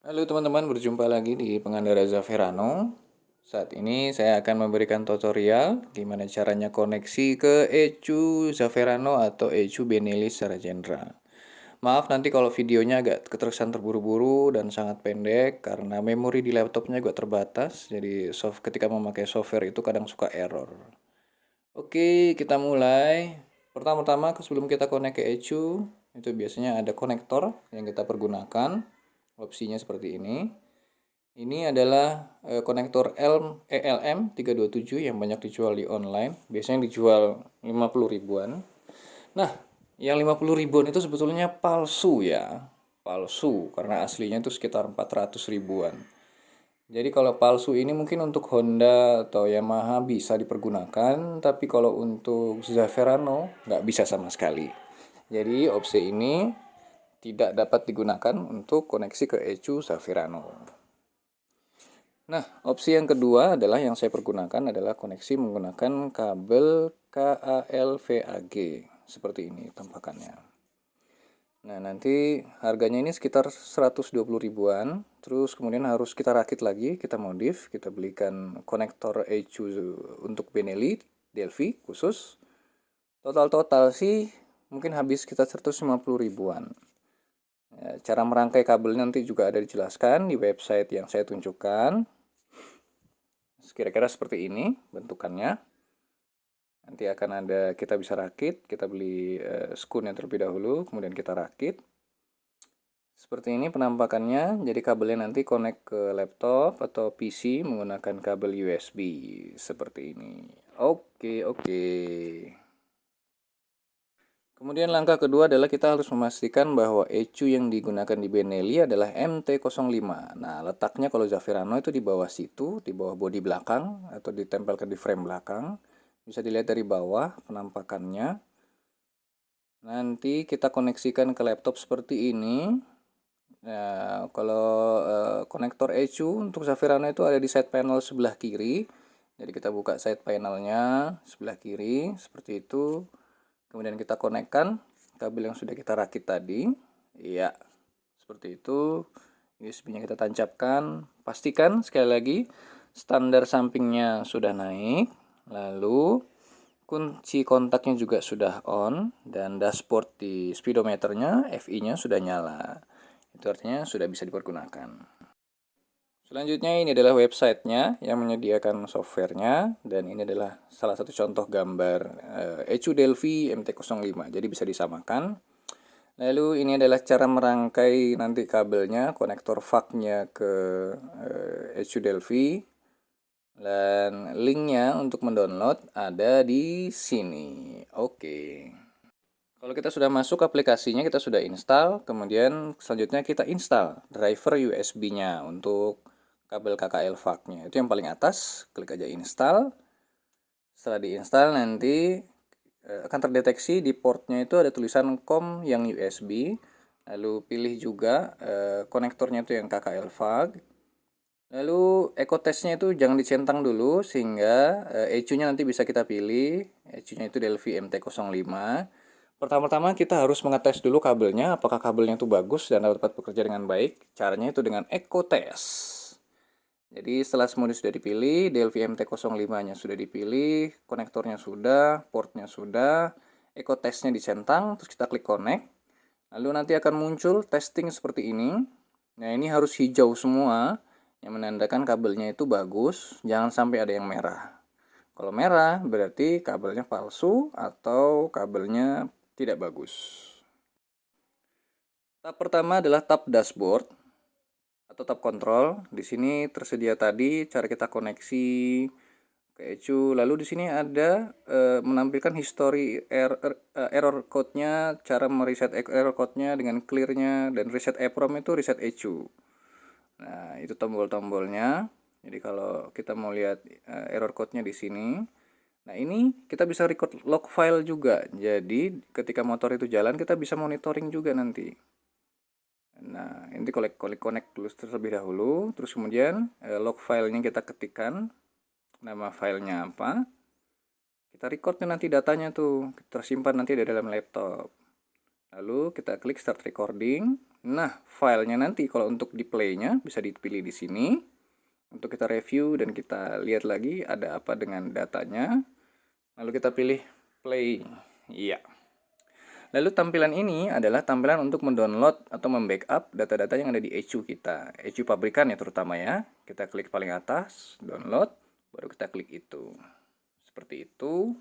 Halo teman-teman, berjumpa lagi di Pengendara Zaferano. Saat ini saya akan memberikan tutorial gimana caranya koneksi ke ECU Zaferano atau ECU Benelli secara general. Maaf nanti kalau videonya agak keterkesan terburu-buru dan sangat pendek karena memori di laptopnya juga terbatas. Jadi ketika memakai software itu kadang suka error. Oke, kita mulai. Pertama-tama sebelum kita connect ke ECU, itu biasanya ada konektor yang kita pergunakan. Opsinya seperti ini. Ini adalah konektor ELM 327 yang banyak dijual di online. Biasanya dijual 50 ribuan. Nah, yang 50 ribuan itu sebetulnya palsu ya. Palsu, karena aslinya itu sekitar 400 ribuan. Jadi kalau palsu ini mungkin untuk Honda atau Yamaha bisa dipergunakan, tapi kalau untuk Zaferano nggak bisa sama sekali. Jadi opsi ini tidak dapat digunakan untuk koneksi ke ECU Zaferano. Nah, opsi yang kedua adalah yang saya pergunakan adalah koneksi menggunakan kabel KALVAG. Seperti ini tampakannya. Nah, nanti harganya ini sekitar 120 ribuan. Terus kemudian harus kita rakit lagi, kita modif, kita belikan konektor ECU untuk Benelli, Delphi khusus. Total sih mungkin habis sekitar 150 ribuan. Ya, cara merangkai kabel nanti juga ada dijelaskan di website yang saya tunjukkan. Kira-kira seperti ini bentukannya. Nanti akan ada, kita bisa rakit, kita beli skun yang terlebih dahulu, kemudian kita rakit. Seperti ini penampakannya, jadi kabelnya nanti connect ke laptop atau PC menggunakan kabel USB, seperti ini. Oke. Kemudian langkah kedua adalah kita harus memastikan bahwa ECU yang digunakan di Benelli adalah MT05. Nah, letaknya kalau Zaferano itu di bawah situ, di bawah bodi belakang atau ditempelkan di frame belakang. Bisa dilihat dari bawah penampakannya. Nanti kita koneksikan ke laptop seperti ini. Nah, kalau konektor ECU untuk Zaferano itu ada di side panel sebelah kiri. Jadi kita buka side panelnya sebelah kiri seperti itu. Kemudian kita konekkan kabel yang sudah kita rakit tadi. Iya, seperti itu. USB-nya kita tancapkan. Pastikan sekali lagi standar sampingnya sudah naik. Lalu kunci kontaknya juga sudah on. Dan dashboard di speedometernya, FI-nya sudah nyala. Itu artinya sudah bisa dipergunakan. Selanjutnya ini adalah websitenya yang menyediakan softwarenya, dan ini adalah salah satu contoh gambar ECU Delphi MT05, jadi bisa disamakan. Lalu ini adalah cara merangkai nanti kabelnya, konektor VAC-nya ke ECU Delphi, dan linknya untuk mendownload ada di sini. Oke. Kalau kita sudah masuk aplikasinya, kita sudah install, kemudian selanjutnya kita install driver USB-nya untuk kabel KKL VAC-nya. Itu yang paling atas, klik aja install. Setelah diinstal nanti akan terdeteksi di portnya itu ada tulisan COM yang USB. Lalu pilih juga konektornya itu yang KKL VAC. Lalu eco testnya itu jangan dicentang dulu sehingga ECU-nya nanti bisa kita pilih. ECU-nya itu Delphi MT05. Pertama-tama kita harus mengetes dulu kabelnya, apakah kabelnya itu bagus dan dapat bekerja dengan baik. Caranya itu dengan eco test. Jadi setelah semuanya sudah dipilih, Delphi MT05-nya sudah dipilih, konektornya sudah, portnya sudah, eco testnya dicentang, terus kita klik connect. Lalu nanti akan muncul testing seperti ini. Nah, ini harus hijau semua, yang menandakan kabelnya itu bagus, jangan sampai ada yang merah. Kalau merah berarti kabelnya palsu atau kabelnya tidak bagus. Tahap pertama adalah tab dashboard atau tab kontrol. Di sini tersedia tadi cara kita koneksi ke ECU. Lalu di sini ada menampilkan history error code-nya, cara mereset error code-nya dengan clear-nya, dan reset EPROM itu reset ECU. Nah, itu tombol-tombolnya. Jadi kalau kita mau lihat error code-nya di sini. Nah, ini kita bisa record log file juga. Jadi ketika motor itu jalan kita bisa monitoring juga nanti. Nah, ini connect dulu terlebih dahulu, terus kemudian log filenya kita ketikkan, nama filenya apa, kita record nanti datanya tuh tersimpan nanti di dalam laptop. Lalu kita klik start recording. Nah, filenya nanti kalau untuk di play-nya bisa dipilih di sini. Untuk kita review dan kita lihat lagi ada apa dengan datanya. Lalu kita pilih play. Iya. Lalu tampilan ini adalah tampilan untuk mendownload atau membackup data-data yang ada di ECU kita. ECU pabrikan ya terutama ya. Kita klik paling atas, download, baru kita klik itu. Seperti itu.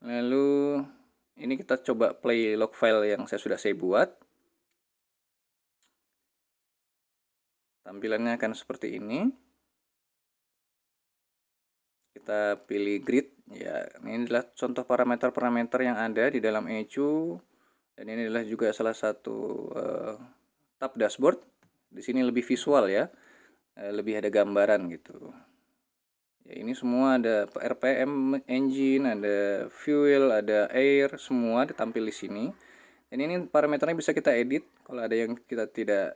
Lalu ini kita coba play log file yang saya buat. Tampilannya akan seperti ini. Kita pilih grid, ya ini adalah contoh parameter-parameter yang ada di dalam ECU, dan ini adalah juga salah satu tab dashboard. Di sini lebih visual ya, lebih ada gambaran gitu. Ya, ini semua ada RPM engine, ada fuel, ada air, semua ditampil di sini. Dan ini parameternya bisa kita edit. Kalau ada yang kita tidak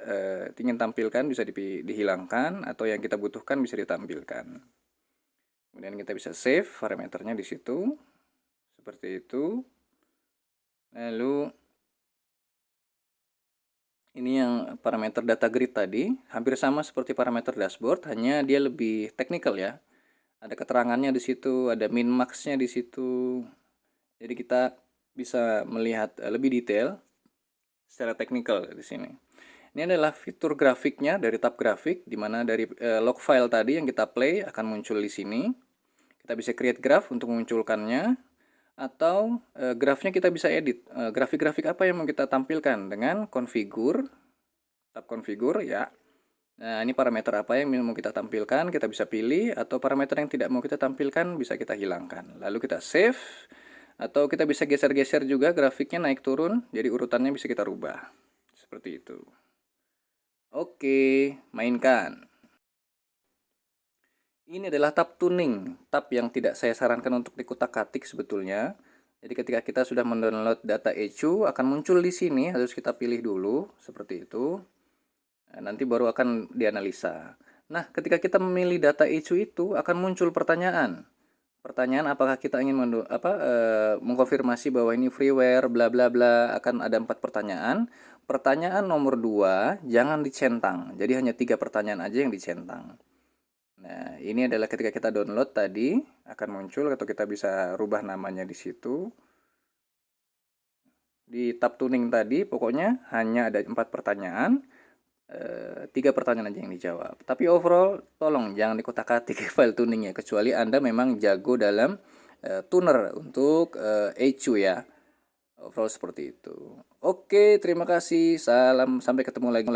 ingin tampilkan bisa dihilangkan, atau yang kita butuhkan bisa ditampilkan. Kemudian kita bisa save parameternya di situ. Seperti itu. Lalu ini yang parameter data grid tadi, hampir sama seperti parameter dashboard, hanya dia lebih teknikal ya. Ada keterangannya di situ, ada min max-nya di situ. Jadi kita bisa melihat lebih detail secara teknikal di sini. Ini adalah fitur grafiknya dari tab grafik, di mana dari log file tadi yang kita play akan muncul di sini. Kita bisa create graph untuk memunculkannya, atau grafnya kita bisa edit. Grafik-grafik apa yang mau kita tampilkan dengan configure, tab configure ya. Nah, ini parameter apa yang mau kita tampilkan, kita bisa pilih, atau parameter yang tidak mau kita tampilkan bisa kita hilangkan. Lalu kita save, atau kita bisa geser-geser juga grafiknya naik turun, jadi urutannya bisa kita rubah. Seperti itu. Oke, mainkan. Ini adalah tab tuning, tab yang tidak saya sarankan untuk dikutak-atik sebetulnya. Jadi ketika kita sudah mendownload data ECU, akan muncul di sini, harus kita pilih dulu, seperti itu. Nah, nanti baru akan dianalisa. Nah, ketika kita memilih data ECU itu, akan muncul pertanyaan. Pertanyaan apakah kita ingin mengkonfirmasi bahwa ini freeware, bla bla bla, akan ada 4 pertanyaan. Pertanyaan nomor 2, jangan dicentang. Jadi hanya 3 pertanyaan aja yang dicentang. Nah, ini adalah ketika kita download tadi akan muncul, atau kita bisa rubah namanya di situ. Di tab tuning tadi pokoknya hanya ada 4 pertanyaan, 3 pertanyaan aja yang dijawab. Tapi overall tolong jangan dikotak-atik file tuningnya, kecuali Anda memang jago dalam tuner untuk ECU ya. Overall seperti itu. Oke, terima kasih. Salam, sampai ketemu lagi.